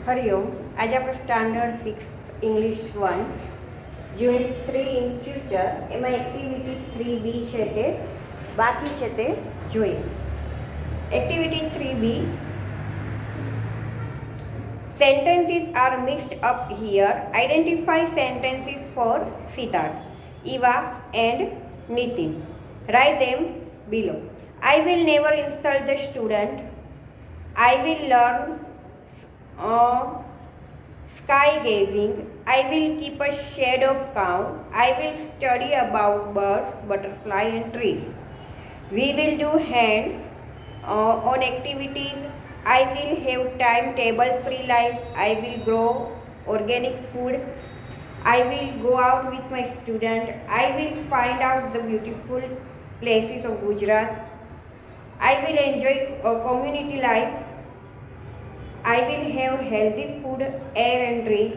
હરિઓમ. આજે આપણે standard 6 English 1 unit 3 in future એમાં એક્ટિવિટી 3B છે તે બાકી છે તે જોઈએ. Activity 3B, sentences are mixed up here. Identify sentences for Siddharth, Eva and Nitin. Write them below. I will never insult the student. I will learn sky gazing. I will keep a shade of calm. I will study about birds, butterfly and trees. We will do hands on activities. I will have timetable free life. I will grow organic food. I will go out with my student. I will find out the beautiful places of Gujarat. I will enjoy community life. I will have healthy food, air and drink.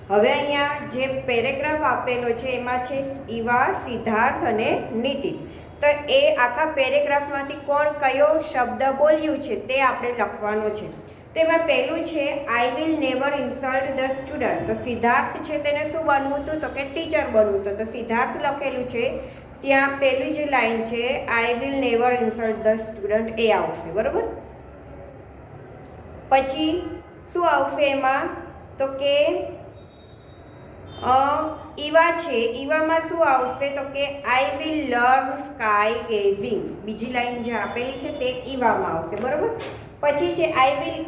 હવે અહીંયા જે paragraph આપેલો છે એમાં છે Eva, Siddharth અને નીતિન. તો એ આખા પેરેગ્રાફમાંથી કોણ કયો શબ્દ બોલ્યું છે તે આપણે લખવાનો છે. તો એમાં પહેલું છે I will never insult the student. તો સિદ્ધાર્થ છે તેને શું બનવું હતું? તો કે ટીચર બનવું હતું. તો સિદ્ધાર્થ લખેલું છે ત્યાં પહેલી જે લાઈન છે I will never insult the student એ આવશે, બરાબર. પછી શું આવશે એમાં? તો કે ઈવા છે, ઈવામાં શું આવશે? તો કે I will learn sky gazing. બીજી લાઈન જે આપેલી છે તે ઈવામાં આવશે, બરાબર. પછી છે I will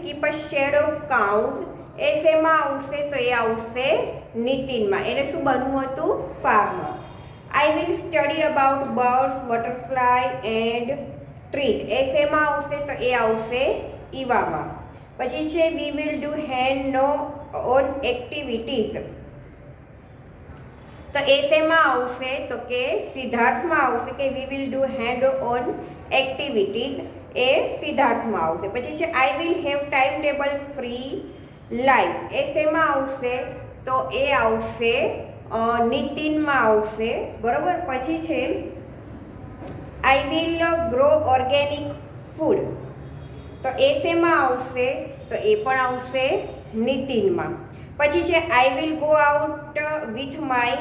keep a shed of cows. એ શેમાં આવશે? તો એ આવશે નીતિનમાં. એને શું બનવું હતું? Farmer. I will study about birds, butterfly and trees. એ શેમાં આવશે? તો એ આવશે ઈવામાં. પછી છે we will do hand on activities. તો એ શેમાં આવશે? તો કે સિદ્ધાર્થમાં આવશે કે we will do hand on activities. એ સિદ્ધાર્થમાં આવશે. પછી છે I will have time table free life. એ શેમાં આવશે? તો એ આવશે નીતિનમાં આવશે, બરાબર. પછી છે I will grow organic food. તો એ શેમાં આવશે? તો એ પણ આવશે નીતિનમાં. પછી છે I will go out with my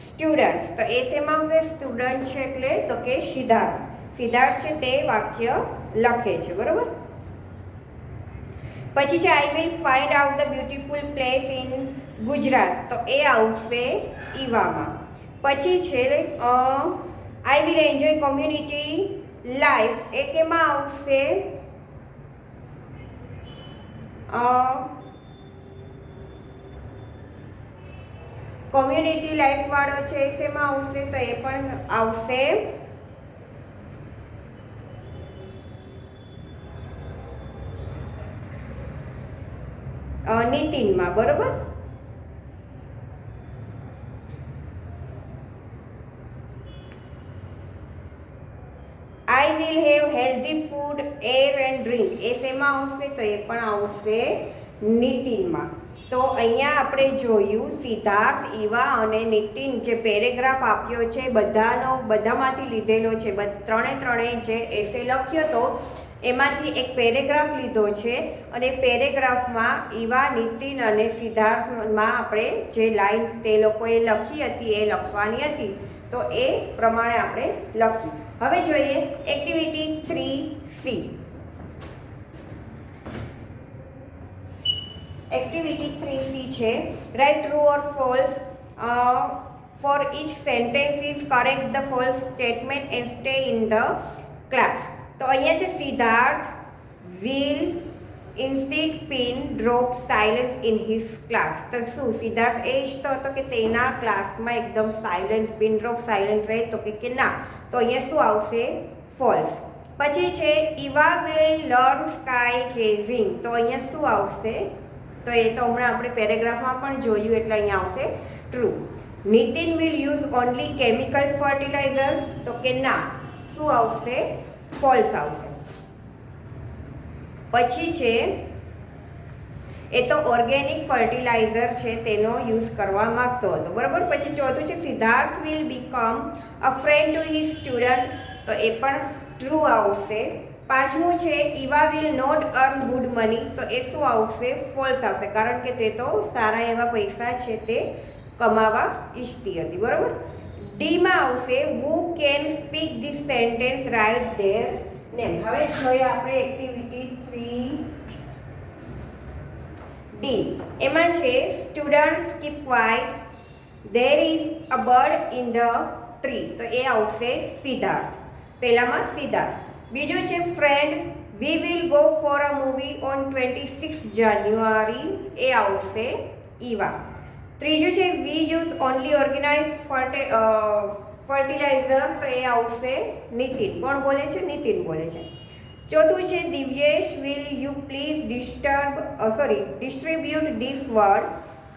students. તો એ શેમાં આવશે? સ્ટુડન્ટ છે એટલે તો કે સિદ્ધાર્થ. સિદ્ધાર્થ છે તે વાક્ય લખે છે, બરાબર. પછી છે I will find out the beautiful place in Gujarat. તો એ આવશે ઈવામાં. પછી છે I will enjoy community life. એ કેમાં આવશે? કોમ્યુનિટી લાઈફ વાળો છે શેમાં આવશે? તો એ પણ આવશે નીતિનમાં, બરોબર. I will have healthy food, air and drink. એ શેમાં આવશે? તો એ પણ આવશે નીતિનમાં. તો અહીંયા આપણે જોયું સિદ્ધાર્થ, ઈવા અને નીતિન જે પેરેગ્રાફ આપ્યો છે બધામાંથી લીધેલો છે. ત્રણેય જે એસે લખ્યો હતો એમાંથી એક પેરેગ્રાફ લીધો છે અને પેરેગ્રાફમાં ઈવા, નીતિન અને સિદ્ધાર્થમાં આપણે જે લાઈન તે લોકોએ લખી હતી એ લખવાની હતી. તો એ પ્રમાણે આપણે લખ્યું. હવે જોઈએ એક્ટિવિટી 3C. એક્ટિવિટી 3C છે write true or false for each sentences. Correct the false statement and stay in the class. તો અહીંયા છે Siddharth will instead pin drop silence in his class. તો શું સિદ્ધાર્થ એ ઈચ્છતો હતો કે તેના ક્લાસમાં એકદમ સાયલન્ટ, પિન ડ્રોપ સાયલન્ટ રહે? તો કે ના. તો અહીંયા શું આવશે? ફોલ્સ. પછી છે Eva will learn sky gazing. તો અહીંયા શું આવશે? તો એ તો હમણાં આપણે પેરેગ્રાફમાં પણ જોયું એટલે અહીંયા આવશે true. Nitin will use only chemical fertilizer. તો કે ના. શું આવશે? ફોલ્સ આવશે. પછી છે એ તો ઓર્ગેનિક ફર્ટિલાઇઝર છે તેનો યુઝ કરવા માંગતો હતો, બરાબર. પછી ચોથું છે Siddharth will become a friend to his student. તો એ પણ ટ્રુ આવશે. પાંચમું છે Eva will not earn good money, તો એ શું આવશે? ફોલ્સ આવશે, કારણ કે તે તો સારા એવા પૈસા છે તે કમાવા ઈચ્છતી હતી, બરાબર. ડીમાં આવશે who can speak this sentence write their name. હવે જોઈએ આપણે એક્ટિવિટી 3D. એમાં છે students keep quite, there is a bird in the tree, તો એ આવશે સિદ્ધાર્થ. પહેલામાં સિદ્ધાર્થ. બીજું છે friend, we will go for a movie on 26 January, એ આવશે ઈવા. ત્રીજું છે we use only organize fertilizer, તો એ આવશે નીતિન. કોણ બોલે છે? નીતિન બોલે છે. ચોથું છે Divyesh, will you please distribute this word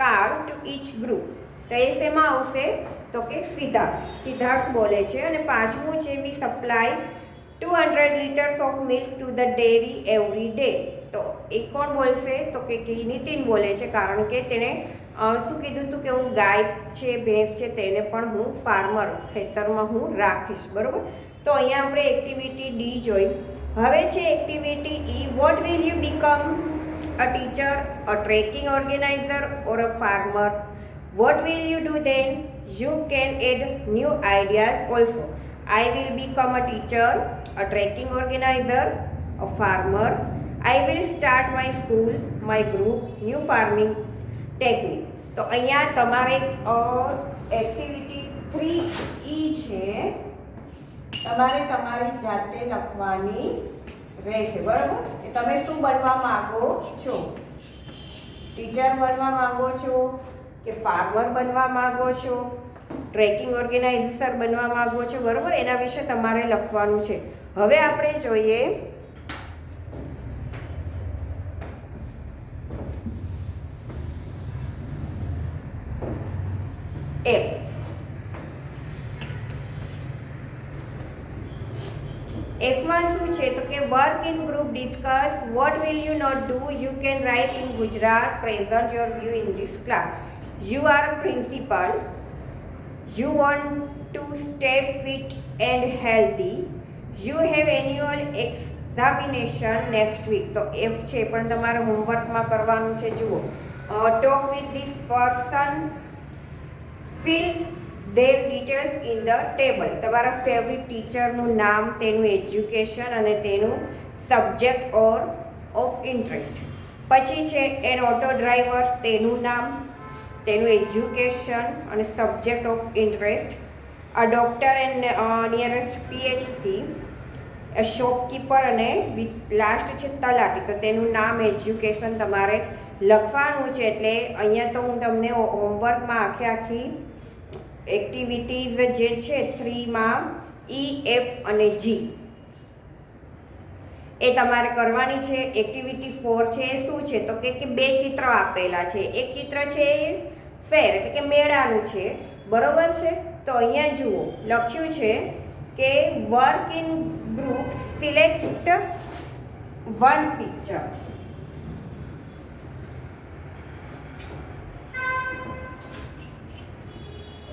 card to each group, તો એ શેમાં આવશે? તો કે સિદ્ધાર્થ બોલે છે. અને પાંચમું છે વી supply 200 liters of milk to the dairy every day, તો એ કોણ બોલશે? તો કે નીતિન બોલે છે, કારણ કે તેણે શું કીધું હતું કે હું ગાય છે, ભેંસ છે, તેને પણ હું ફાર્મર, ખેતરમાં હું રાખીશ, બરાબર. તો અહીંયા આપણે એક્ટિવિટી ડી જોઈ. હવે છે activity E, what will you become? A teacher, a trekking organizer or a farmer? What will you do then? You can add new ideas also. I will become a teacher, a trekking organizer, a farmer. I will start my school, my group, new farming technique. તો અહીંયા તમારે activity 3E છે, તમારે તમારી જાતે લખવાની રહેશે, બરાબર. તમે શું બનવા માંગો છો? ટીચર બનવા માંગો છો કે ફાર્મર બનવા માંગો છો, ટ્રેકિંગ ઓર્ગેનાઇઝર બનવા માંગો છો, બરાબર. એના વિશે તમારે લખવાનું છે. હવે આપણે જોઈએ F. Fમાં શું છે? તો કે work in group, discuss what will you not do, you can write in Gujarat, present your view in this class. You are principal, you want to stay fit and healthy, you have annual examination next week, તો F છે પણ તમારે હોમવર્કમાં કરવાનું છે. જુઓ, talk with this person, fill their details in the table. તમારા favourite ટીચરનું નામ, તેનું એજ્યુકેશન અને તેનું સબ્જેક્ટ ઓર ઓફ ઇન્ટરેસ્ટ. પછી છે એન ઓટો ડ્રાઈવર, તેનું નામ, તેનું એજ્યુકેશન અને subject of interest. A doctor and nearest PhD, A shopkeeper અને લાસ્ટ છે તલાટી, તો તેનું નામ, એજ્યુકેશન તમારે લખવાનું છે. એટલે અહીંયા તો હું તમને હોમવર્કમાં આખી એક્ટિવિટીઝ જે છે 3માં E, F અને G એ તમારે કરવાની છે. એક્ટિવિટી 4 છે એ શું છે? તો કે બે ચિત્ર આપેલા છે. એક ચિત્ર છે ફેર, એટલે કે મેળાનું છે, બરોબર છે. તો અહીંયા જુઓ લખ્યું છે કે work in group, select one picture.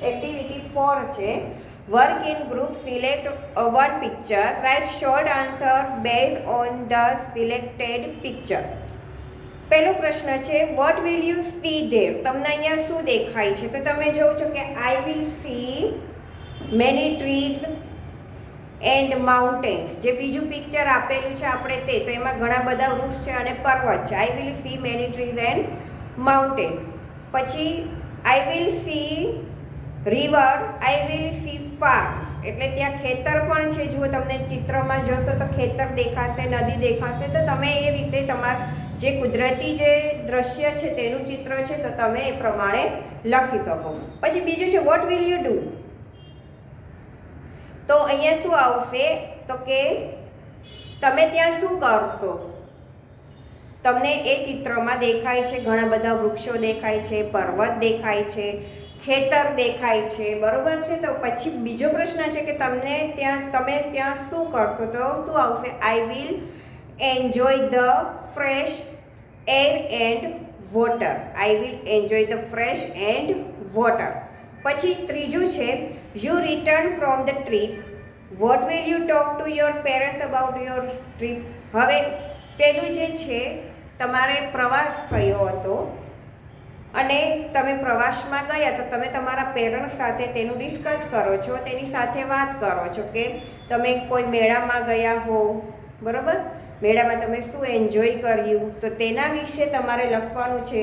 Activity 4 છે work in group, select one picture, write short answer based on the selected picture. પહેલો પ્રશ્ન છે what will you see there, તમને અહીંયા શું દેખાય છે? તો તમે જોવો છો કે I will see many trees and mountains. જે બીજું પિક્ચર આપેલું છે આપણે તે, તો એમાં ઘણા બધા વૃક્ષ છે અને પર્વત છે. I will see many trees and mountains. પછી I will see river, I will see farm, એટલે ત્યાં ખેતર પણ છે. જુઓ તમને ચિત્રમાં જોશો તો ખેતર દેખાશે, નદી દેખાશે. તો તમે એ રીતે તમારા જે કુદરતી જે દ્રશ્ય છે તેનું ચિત્ર છે તો તમે એ પ્રમાણે લખી શકો. પછી બીજું છે વોટ વિલ યુ ડુ, તો અહીંયા શું આવશે? તો કે તમે ત્યાં શું કરશો? તમને એ ચિત્રમાં દેખાય છે ઘણા બધા વૃક્ષો દેખાય છે, પર્વત દેખાય છે, ખેતર દેખાય છે, બરોબર છે. તો પછી બીજો પ્રશ્ન છે કે તમે ત્યાં શું કરશો? તો શું આવશે? આઈ will enjoy the fresh air and water. I will enjoy the fresh and water. પછી ત્રીજું છે you return from the trip, vote will you talk to your parents about your trip. હવે પેલું જે છે, તમારે પ્રવાસ થયો હતો અને તમે પ્રવાસમાં ગયા તો તમે તમારા પેરેન્ટ્સ સાથે તેનું ડિસ્કસ કરો છો, તેની સાથે વાત કરો છો કે તમે કોઈ મેળામાં ગયા હો, બરાબર, મેળામાં તમે શું એન્જોય કર્યું, તો તેના વિશે તમારે લખવાનું છે.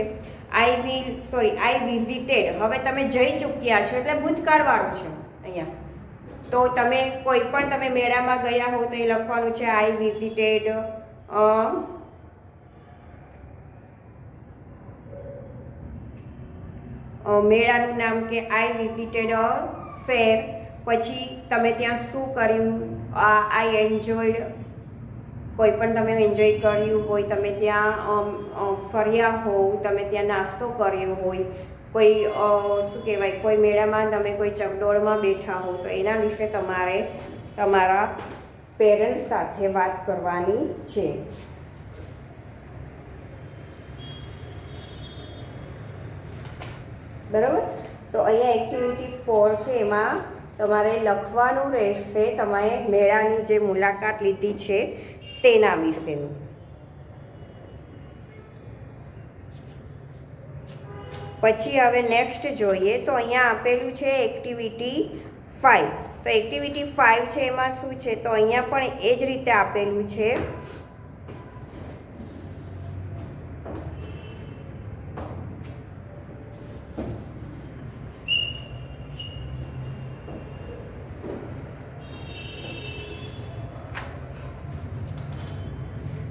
આઈ વિઝિટેડ, હવે તમે જઈ ચૂક્યા છો એટલે ભૂતકાળવાળું છે અહીંયા. તો તમે કોઈ પણ તમે મેળામાં ગયા હો તો એ લખવાનું છે આઈ વિઝિટેડ મેળાનું નામ કે આઈ વિઝિટેડ અ ફેર. પછી તમે ત્યાં શું કર્યું, આઈ એન્જોયડ, કોઈ પણ તમે એન્જોય કર્યું હોય, તમે ત્યાં ફર્યા હોવ, તમે ત્યાં નાસ્તો કર્યો હોય, કોઈ શું કહેવાય, કોઈ મેળામાં તમે કોઈ ચકડોળમાં બેઠા હો, તો એના વિશે તમારે તમારા પેરેન્ટ્સ સાથે વાત કરવાની છે. બરાબર. તો અહીંયા એક્ટિવિટી 4 છે, એમાં તમારે લખવાનું રહેશે તમારે મેળાની જે મુલાકાત લીધી છે તેના વિશેનું. પછી હવે નેક્સ્ટ જોઈએ તો અહીંયા આપેલું છે એક્ટિવિટી 5. તો એક્ટિવિટી 5 છે એમાં શું છે, તો અહીંયા પણ એ જ રીતે આપેલું છે.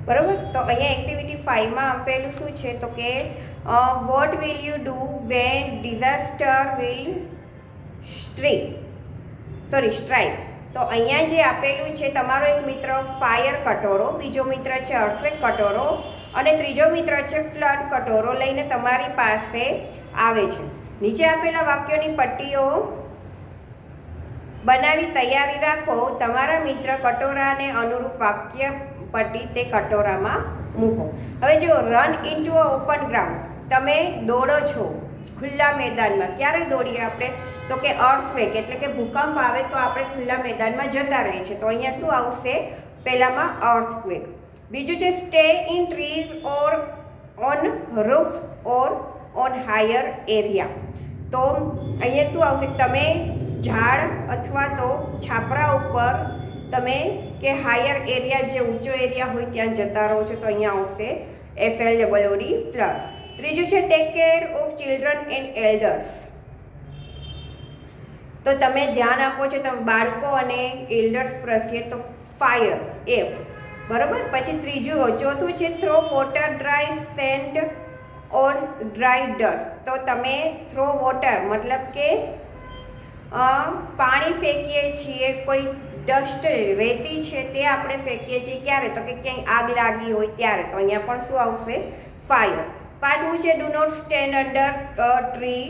બરાબર. તો અહીંયા એક્ટિવિટી 5માં આપેલું શું છે, તો કે vote will you do when disaster will strike. તો અહીંયા જે આપેલું છે, તમારો એક મિત્ર ફાયર કટોરો, બીજો મિત્ર છે અર્થક્વેક કટોરો અને ત્રીજો મિત્ર છે ફ્લડ કટોરો લઈને તમારી પાસે આવે છે. નીચે આપેલા વાક્યોની પટ્ટીઓ બનાવી તૈયારી રાખો. તમારા મિત્ર કટોરાને અનુરૂપ વાક્ય પટ્ટી તે કટોરામાં મૂકો. હવે જો run into a open ground, તમે દોડો છો ખુલ્લા મેદાનમાં. ક્યારે દોડીએ આપણે, તો કે અર્થક્વેક એટલે કે ભૂકંપ આવે તો આપણે ખુલ્લા મેદાનમાં જતા રહીએ છીએ. તો અહીંયા શું આવશે, પહેલામાં અર્થક્વેક. બીજું છે stay in trees or on roof or on higher area. તો અહીંયા શું આવશે, તમે ઝાડ અથવા તો છાપરા ઉપર તમે કે હાયર એરિયા, જે ઊંચો એરિયા હોય ત્યાં જતા રહો છો, તો અહીંયા આવશે FLOOD ફ્લડ. ત્રીજું છે take care of children and elders. તો તમે ધ્યાન આપો છો તમે બાળકો અને એલ્ડર્સ પ્રત્યે, તો ફાયર F. બરાબર. પછી ચોથું છે throw water dry send on dry dust. તો તમે થ્રો વોટર મતલબ કે પાણી ફેંકીએ છીએ, કોઈ ડસ્ટ રેતી છે તે આપણે ફેંકીએ છીએ ક્યારે, તો કે ક્યાંય આગ લાગી હોય ત્યારે, તો અહીંયા પણ શું આવશે, ફાયર. પાંચમું છે do not stand under tree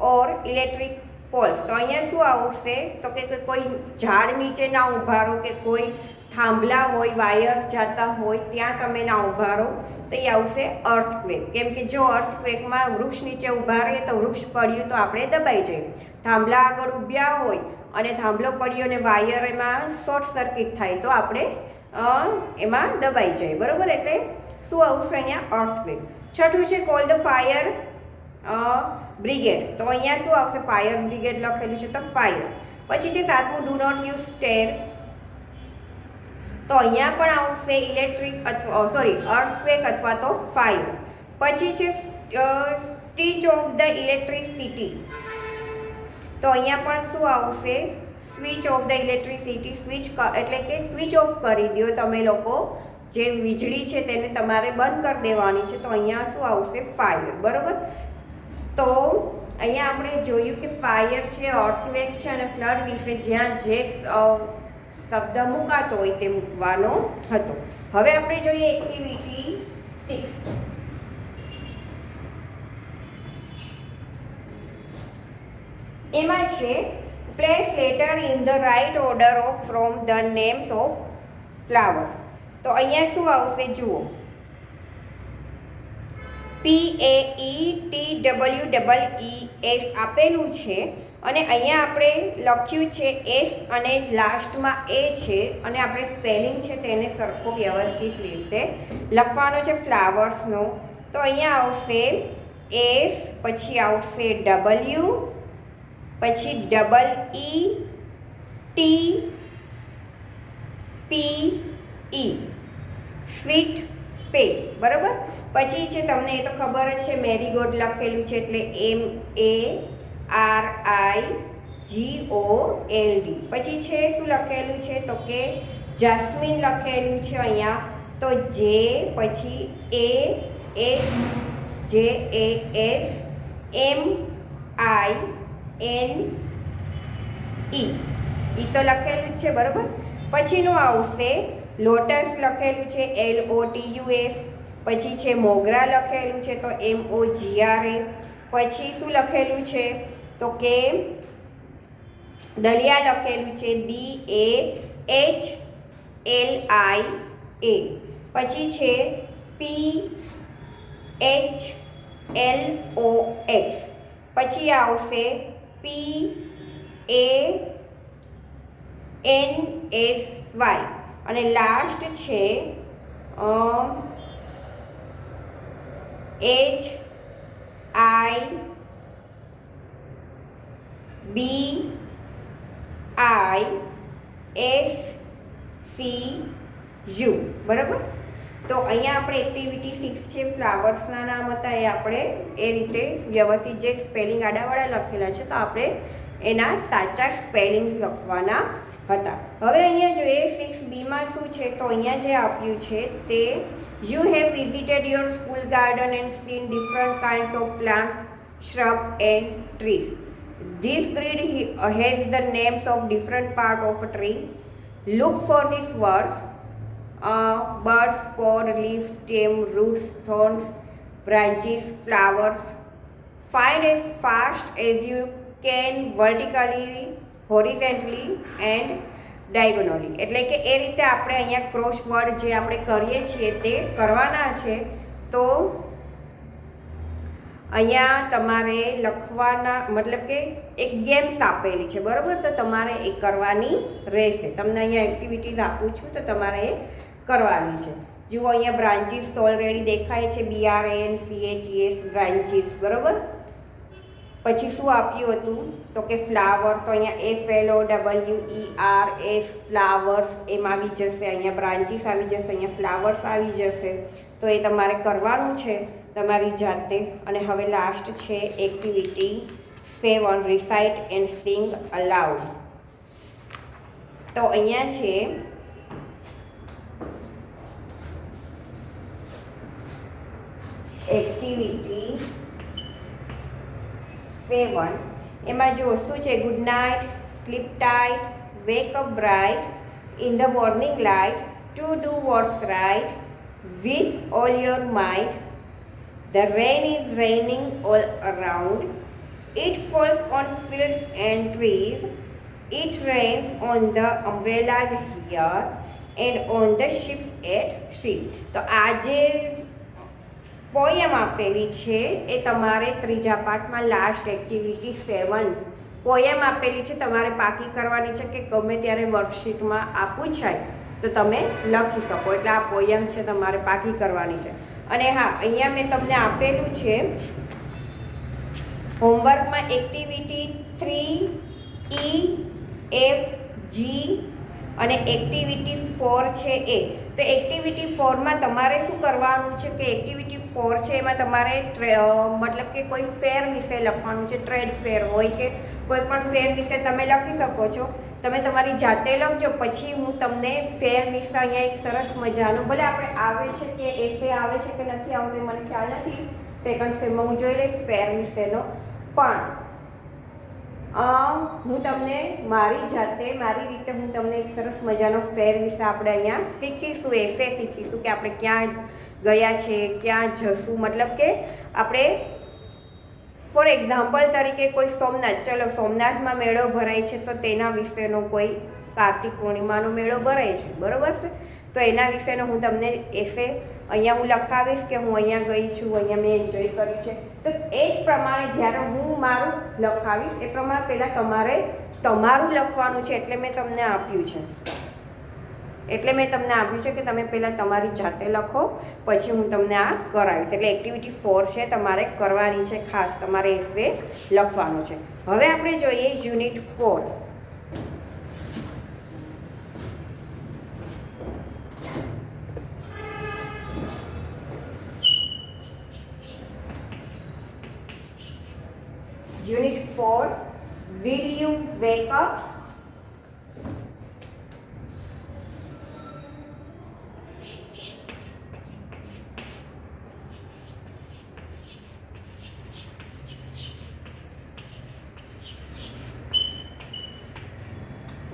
or electric poles. તો અહીંયા શું આવશે, તો કે કોઈ ઝાડ નીચે ના ઊભા રહો, કે કોઈ થાંભલા હોય, વાયર જતા હોય ત્યાં તમે ના ઊભા રહો, તો એ આવશે અર્થક્વેક. કેમ કે જો અર્થક્વેકમાં વૃક્ષ નીચે ઊભા રહીએ તો વૃક્ષ પડ્યું તો આપણે દબાઈ જઈએ. થાંભલા આગળ ઊભ્યા હોય અને થાંભલો પડ્યો અને વાયર એમાં શોર્ટ સર્કિટ થાય તો આપણે એમાં દબાઈ જાય. બરાબર. એટલે શું આવશે અહીંયા અર્થક્વેક. છઠ્ઠું છે કોલ ધ ફાયર બ્રિગેડ. તો અહીંયા શું આવશે, ફાયર બ્રિગેડ લખેલું છે તો ફાયર. પછી છે સાતમું ડુ નોટ યુઝ સ્ટેર. તો અહીંયા પણ આવશે ઇલેક્ટ્રિક અથવા અર્થક્વેક અથવા તો ફાયર. પછી છે સ્વિચ ઓફ ધ ઇલેક્ટ્રિસિટી. તો અહીંયા પણ શું આવશે, switch off the electricity. Switch એટલે કે સ્વિચ ઓફ કરી દો તમે લોકો, જે વીજળી છે તેને તમારે બંધ કરી દેવાની છે, તો અહીંયા શું આવશે, ફાયર. બરાબર. તો અહીંયા આપણે જોયું કે ફાયર છે, અર્થક્વેક છે અને ફ્લડ વિશે જ્યાં જે શબ્દ મૂકાતો હોય તે મૂકવાનો હતો. હવે આપણે જોઈએ એક્ટિવિટી 6. એમાં છે place letter in the right order of from the names of flowers. તો અહીંયા શું આવશે, જુઓ PAETWEES આપેલું છે. અને અહીંયા આપણે લખ્યું છે એસ અને લાસ્ટમાં એ છે અને આપણે સ્પેલિંગ છે તેને સરખો વ્યવસ્થિત રીતે લખવાનો છે ફ્લાવર્સનો. તો અહીંયા આવશે એસ, પછી આવશે ડબલ્યુ, પછી ડબલ ઈ ટી પી ઈ, સ્વીટ પે. બરાબર. પછી છે તમને એ તો ખબર જ છે મેરીગોલ્ડ લખેલું છે એટલે MARIGOLD. પછી છે શું લખેલું છે તો કે જાસ્મીન લખેલું છે અહીંયા. તો જે, પછી ASJASMINE તો લખેલું જ છે. બરાબર. પછીનું આવશે લોટસ લખેલું છે LOTUS. પછી છે મોગરા લખેલું છે તો MOGRA. પછી શું લખેલું છે તો કે દલિયા લખેલું છે DAHLIA. પછી છે PHLOX. પછી આવશે PANSY અને લાસ્ટ છે HIBISCU. બરાબર. તો અહીંયા આપણે એક્ટિવિટી 6 છે ફ્લાવર્સના નામ હતા એ આપણે એ રીતે વ્યવસ્થિત જે સ્પેલિંગ આડાવાળા લખેલા છે તો આપણે એના સાચા સ્પેલિંગ લખવાના હતા. હવે અહીંયા જોઈએ 6Bમાં શું છે તો અહીંયા જે આપ્યું છે તે you have visited your school garden and scene different kinds of plants, shrub and trees. This grid has the names of different part of a tree. Look for these words: bud, pod, leaf, stem, roots, thorns, branches, flowers. Find as fast as you can vertically, horizontally and diagonally. એટલે કે એ રીતે આપણે અહીંયા cross word જે આપણે કરીએ છીએ તે કરવાના છે. તો અહીંયા તમારે લખવાના મતલબ કે એક ગેમ્સ આપેલી છે. બરાબર. તો તમારે એ કરવાની રહેશે. તમને અહીંયા એક્ટિવિટીઝ આપું છું તો તમારે એ કરવાની છે. જુઓ અહીંયા બ્રાન્ચીસ તો ઓલરેડી દેખાય છે BRANCHES બ્રાન્ચીસ. બરાબર. પછી શું આપ્યું હતું તો કે ફ્લાવર. તો અહીંયા FLOWERS ફ્લાવર્સ એમ આવી જશે. અહીંયા બ્રાન્ચીસ આવી જશે, અહીંયા ફ્લાવર્સ આવી જશે. તો એ તમારે કરવાનું છે તમારી જાતે. અને હવે લાસ્ટ છે activity 7 recite and sing aloud. તો અહીંયા છે એક્ટિવિટી 7. એમાં જો શું છે good night, sleep tight, wake up bright, in the morning light, to do what's right, with all your might. The rain is raining all around. It falls on fields and trees. It rains on the umbrellas here and on the ships at sea. તો આ જે poem આપેલી છે એ તમારે ત્રીજા પાઠમાં last activity 7 poem આપેલી છે. તમારે પાકી કરવાની છે કે ગમે ત્યારે વર્કશીટમાં આ પૂછાય તો તમે લખી શકો. એટલે આ પોયમ છે તમારે પાકી કરવાની છે. અને હા, અહીંયા મેં તમને આપેલું છે હોમવર્કમાં એક્ટિવિટી 3EFG અને એક્ટિવિટી 4 છે એ. તો એક્ટિવિટી 4માં તમારે શું કરવાનું છે કે એક્ટિવિટી 4 છે એમાં તમારે મતલબ કે કોઈ ફેર વિશે લખવાનું છે. ટ્રેડ ફેર હોય કે કોઈ પણ ફેર વિશે તમે લખી શકો છો. તમે તમારી જાતે લખજો. પછી હું તમને ફેર વિશે અહીંયા એક સરસ મજાનું, ભલે આપણે આવે છે કે એસે આવે છે કે નથી આવતું મને ખ્યાલ નથી, સેકન્ડ સેમમાં હું જોઈ લઈશ ફેર વિશેનો. પણ હું તમને મારી જાતે મારી રીતે હું તમને એક સરસ મજાનો ફેર વિશે આપણે અહીંયા શીખીશું. એસે શીખીશું કે આપણે ક્યાં ગયા છે, ક્યાં જશું. મતલબ કે આપણે ફોર એક્ઝામ્પલ તરીકે કોઈ સોમનાથ, ચલો સોમનાથમાં મેળો ભરાય છે તો તેના વિશેનો કોઈ કાર્તિક પૂર્ણિમાનો મેળો ભરાય છે. બરાબર છે. તો એના વિશેનો હું તમને એસે અહીંયા હું લખાવીશ કે હું અહીંયા ગઈ છું, અહીંયા મેં એન્જોય કર્યું છે. તો એ જ પ્રમાણે જ્યારે હું મારું લખાવીશ એ પ્રમાણે પહેલાં તમારે તમારું લખવાનું છે. એટલે મેં તમને આપ્યું છે કે તમે પહેલાં તમારી જાતે લખો, પછી હું તમને આ કરાવીશ. એટલે એક્ટિવિટી 4 છે, તમારે કરવાની છે, ખાસ તમારે એસે લખવાનું છે. હવે આપણે જોઈએ unit 4. Unit 4, will you wake up?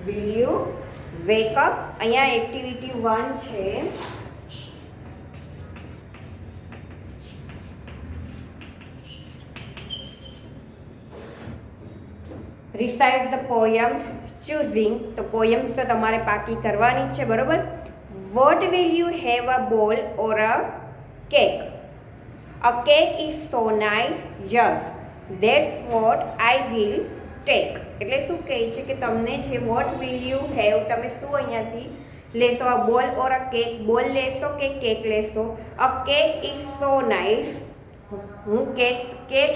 Will you wake up? અહીંયા એક્ટિવિટી 1 છે. Recite the poems choosing. તો પોયમ્સ તો તમારે પાકી કરવાની જ છે, બરોબર. What will you have, a ball or a cake? A cake is so nice, yes that's what I will take. એટલે શું કહે છે કે તમને જે વોટ વિલ યુ હેવ, તમે શું અહીંયાથી લેશો? અ બોલ ઓર અ કેક, બોલ લેશો કે કેક લેશો? અ કેક ઇઝ સો નાઇસ, હું કેક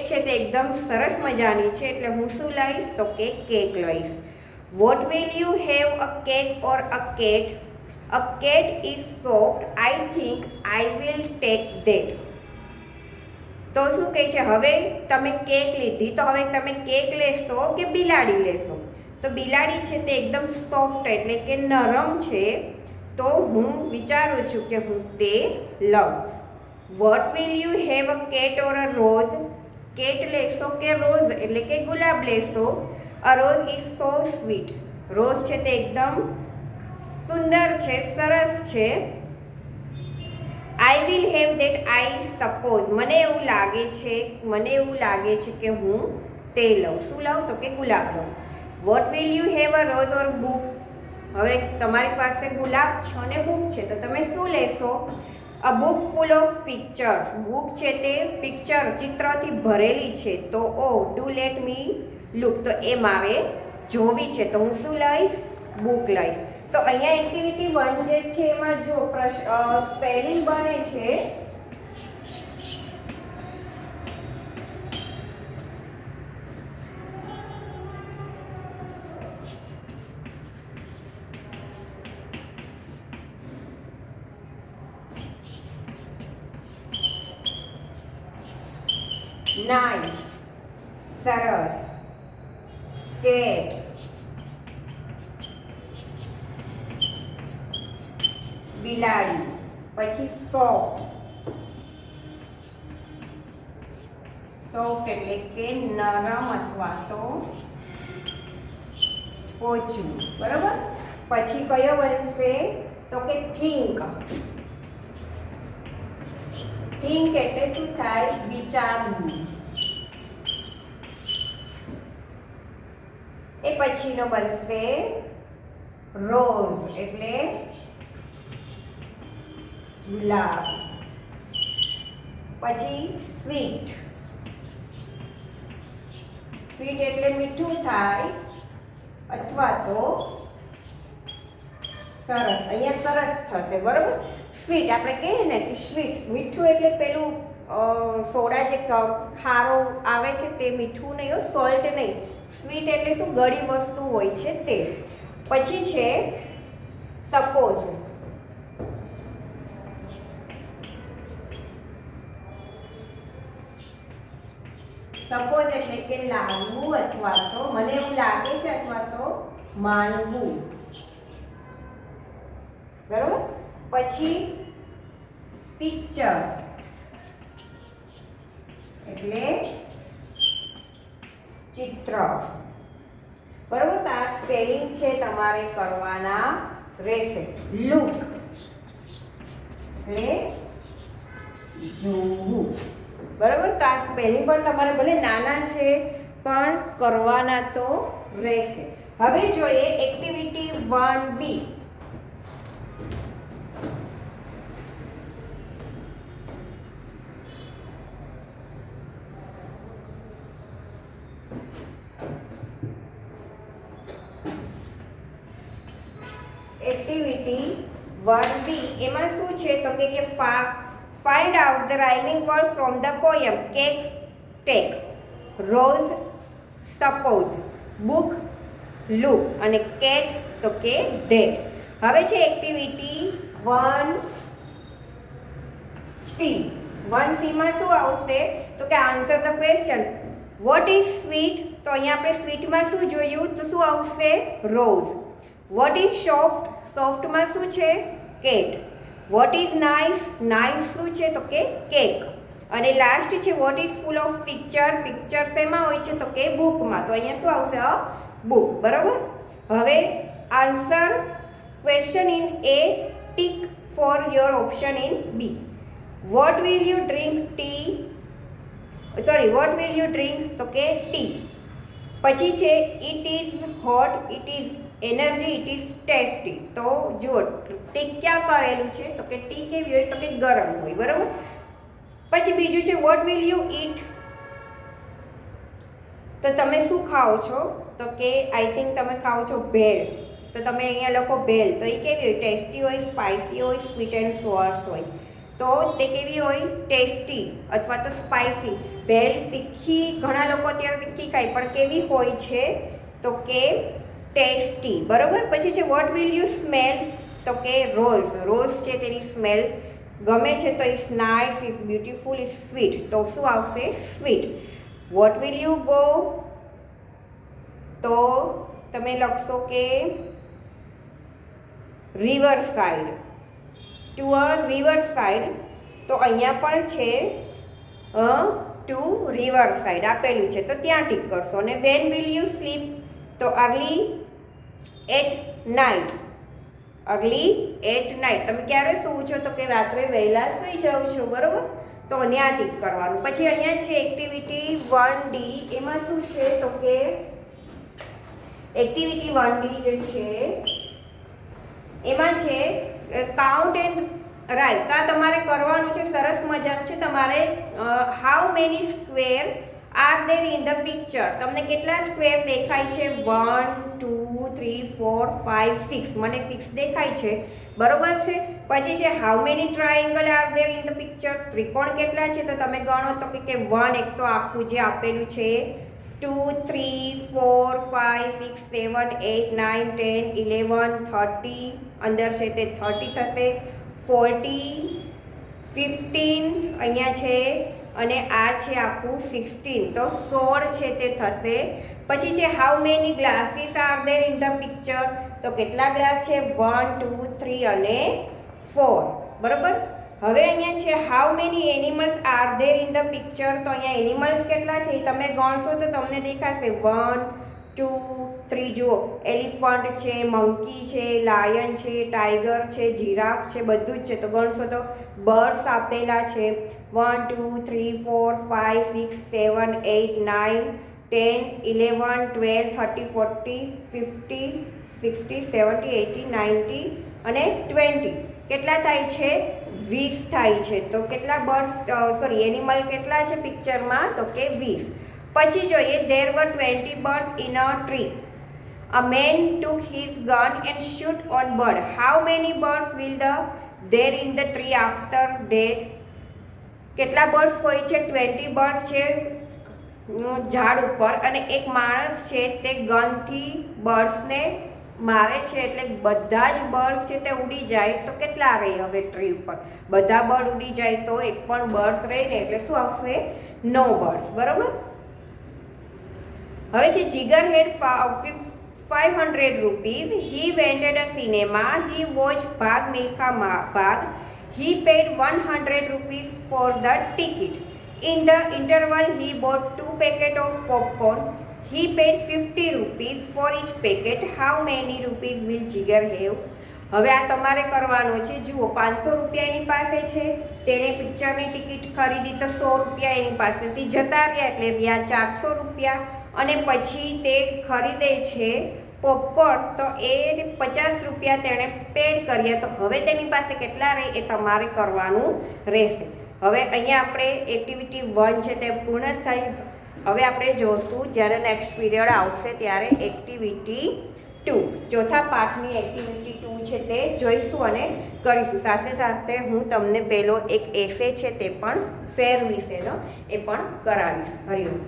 છે તે એકદમ સરસ મજાની છે, એટલે હું શું લઈશ? તો કે કેક લઈશ. Vote will you have, a cake or a cat? A cat is soft, I think I will tech that. તો શું કહે છે? હવે તમે કેક લીધી, તો હવે તમે કેક લેશો કે બિલાડી લેશો? તો બિલાડી છે તે એકદમ સોફ્ટ એટલે કે નરમ છે, તો હું વિચારું છું કે હું તે લઉં. What will you have, a cat or a rose? Cat લેશો કે રોઝ એટલે કે ગુલાબ લેશો? A rose is so sweet, rose છે તે એકદમ સુંદર છે, સરસ છે. I will have that, I suppose, મને એવું લાગે છે કે હું તે લઉં. શું લઉં? તો કે ગુલાબ લઉં. What will you have, a rose or book? હવે તમારી પાસે ગુલાબ છે અને બુક છે, તો તમે શું લેશો? અ book full of pictures, book છે તે ચિત્રથી ભરેલી છે, તો ઓ ડુ લેટ મી લુક, તો એ મારે જોવી છે, તો હું શું લઈશ? બુક લઈશ. તો અહીંયા એક્ટિવિટી 1 જે છે એમાં જો સ્પેલિંગ બને છે. નાઇસ, સરસ. કેટ, બિલાડી. પછી સોફ્ટ એટલે કે નરમ અથવા તો પોચું, બરાબર. પછી કયો બનશે? તો કે થિંક. થિંક એટલે શું થાય? વિચારવું. એ પછીનો બનશે રોઝ એટલે ગુલાબ. પછી સ્વીટ એટલે મીઠું થાય અથવા તો સરસ. અહીંયા સરસ થશે, બરોબર. સ્વીટ આપણે કહીએ ને કે સ્વીટ, મીઠું એટલે પેલું સોડા જે ખારો આવે છે તે મીઠું નહીં, સોલ્ટ નહીં. સ્વીટ એટલે શું? ગળી વસ્તુ હોય છે તે. પછી છે સપોઝ. સપોઝ એટલે કે લાગવું અથવા તો મને એવું લાગે છે અથવા તો માનવું, બરાબર. પછી પિક્ચર એટલે ચિત્ર, બરાબર. તો આ સ્પેલિંગ છે તમારે કરવાના રહેશે. લુક એટલે જોવું, બરાબર. તો આ સ્પેલિંગ પણ તમારે ભલે નાના છે પણ કરવાના તો રહેશે. હવે જોઈએ એક્ટિવિટી 1B. એક્ટિવિટી 1B એમાં શું છે તો કે find out the rhyming word from the poem. Cake, take, rose, suppose, book, look અને કેટ તો કે ધેટ. હવે છે એક્ટિવિટી 1C. 1C માં શું આવશે તો કે answer the question. What is sweet? તો અહીંયા આપણે સ્વીટમાં શું જોયું તો શું આવશે? રોઝ. What is soft? સોફ્ટમાં શું છે? Cat. What is nice? Nice શું છે તો કે કેક. અને લાસ્ટ છે what is full of picture? Picture શેમાં હોય છે તો કે બુકમાં. તો અહીંયા શું આવશે? બુક. બરાબર. હવે answer question in A, tick for your option in B. Vote will you drink? Vote will you drink તો કે ટી. પછી છે it is hot, it is energy, it is tasty. તો જુઓ ટીક ક્યાં કરેલું છે તો કે ટી કેવી હોય તો કે ગરમ હોય. બરાબર. પછી બીજું છે વોટ વિલ યુ ઇટ? તો તમે શું ખાઓ છો તો કે આઈ થિંક તમે ખાઓ છો ભેળ. તો તમે અહીંયા લખો ભેળ. તો એ કેવી હોય? ટેસ્ટી હોય, સ્પાઇસી હોય, સ્વીટ એન્ડ સોર હોય. તો તે કેવી હોય? ટેસ્ટી અથવા તો સ્પાઇસી. ભેળ તીખી, ઘણા લોકો અત્યારે તીખી ખાય પણ કેવી હોય છે તો કે ટેસ્ટી. બરાબર. પછી છે વોટ વિલ યુ સ્મેલ? તો કે રોઝ. રોઝ છે તેની સ્મેલ ગમે છે તો it's nice, it's beautiful, it's sweet. તો શું આવશે? Sweet. What will you go? તો તમે લખશો કે river side. To a river side. તો અહીંયા પણ છે ટુ રિવર સાઇડ આપેલું છે તો ત્યાં ટીક કરશો. અને વેન વિલ યુ સ્લીપ? તો early at night. Early at night. તમે ક્યારે સૂવો છો તો કે રાત્રે વહેલા સૂઈ જાઓ છો. બરાબર. તો અહીંયા ટીક કરવાનું. પછી અહીંયા છે એક્ટિવિટી 1D. એમાં શું છે તો કે એક્ટિવિટી 1D જે છે એમાં છે કાઉન્ટ એન્ડ રાઇટ. તો આ તમારે કરવાનું છે. સરસ મજાનું છે. તમારે how many square are there in the picture? તમને કેટલા સ્ક્વેર દેખાય છે? 1 2 3 4 5 6. મને 6 દેખાય છે. બરોબર છે. પછી છે how many triangle are there in the picture? ત્રિકોણ કેટલા છે તો તમે ગણો તો કે 1 એક તો આખું જે આપેલું છે, 2 3 4 5 6 7 8 9 10 11 30 અંદર છે તે 30 થશે, 40 15 અહીંયા છે અને આ છે આખું 16 તો 16 છે તે થશે. પછી છે how many glasses are there in the picture? તો કેટલા ગ્લાસ છે? 1 2 3 અને 4. બરાબર. હવે અહીંયા છે how many animals are there in the picture? તો અહીંયા એનિમલ્સ કેટલા છે એ તમે ગણશો તો તમને દેખાશે 1 2 3. જુઓ એલિફન્ટ છે, મંકી છે, લાયન છે, ટાઈગર છે, જીરાફ છે, બધું જ છે. તો ગણશો તો બર્ડ્સ આપેલા છે 1 2 3 4 5 6 7 8 9 10 11 12 13 14 15 16 17 18 19 અને 20. કેટલા થાય છે? 20 થાય છે. તો કેટલા બર્ડ એનિમલ કેટલા છે પિક્ચરમાં? તો કે 20. પછી જોઈએ there were 20 birds in a tree. A man took his gun and shoot on bird. How many birds will there in the tree after that? કેટલા બર્ડ્સ હોય છે? 20 બર્ડ છે ઝાડ ઉપર અને એક માણસ છે તે ગનથી બર્ડ્સને મારે છે એટલે બધા જ બર્ડ છે તે ઉડી જાય તો કેટલા રહે? હવે ટ્રી ઉપર બધા બર્ડ ઉડી જાય તો એક પણ બર્ડ્સ રહે ને એટલે શું આવશે? નો બર્ડ્સ. બરોબર. હવે છે જીગર હેડ 500 rupees. He went at a cinema. He watched Bhag Milkha Bhag. He paid 100 rupees for the ticket. In the interval, he bought 2 packets of popcorn. He paid 50 rupees for each packet. How many rupees will Jigar have? હવે આ તમારે કરવાનું છે. જુઓ 500 રૂપિયા એની પાસે છે, તેણે પિક્ચરની ટિકિટ ખરીદી તો 100 રૂપિયા એની પાસેથી જતા રહ્યા એટલે રહ્યા 400 રૂપિયા. અને પછી તે ખરીદે છે પોપકોર્ન તો એ 50 રૂપિયા તેણે પેડ કર્યા. તો હવે તેની પાસે કેટલા રહે એ તમારે કરવાનું રહેશે. હવે અહીંયા આપણે એક્ટિવિટી 1 છે તે પૂર્ણ થઈ. હવે આપણે જોશું જ્યારે નેક્સ્ટ પીરિયડ આવશે ત્યારે એક્ટિવિટી 2 ચોથા પાઠની એક્ટિવિટી 2 છે તે જોઈશું અને કરીશું. સાથે સાથે હું તમને પહેલો એક એસે છે તે પણ ફેર વિશેનો એ પણ કરાવીશ. હરિઓમ.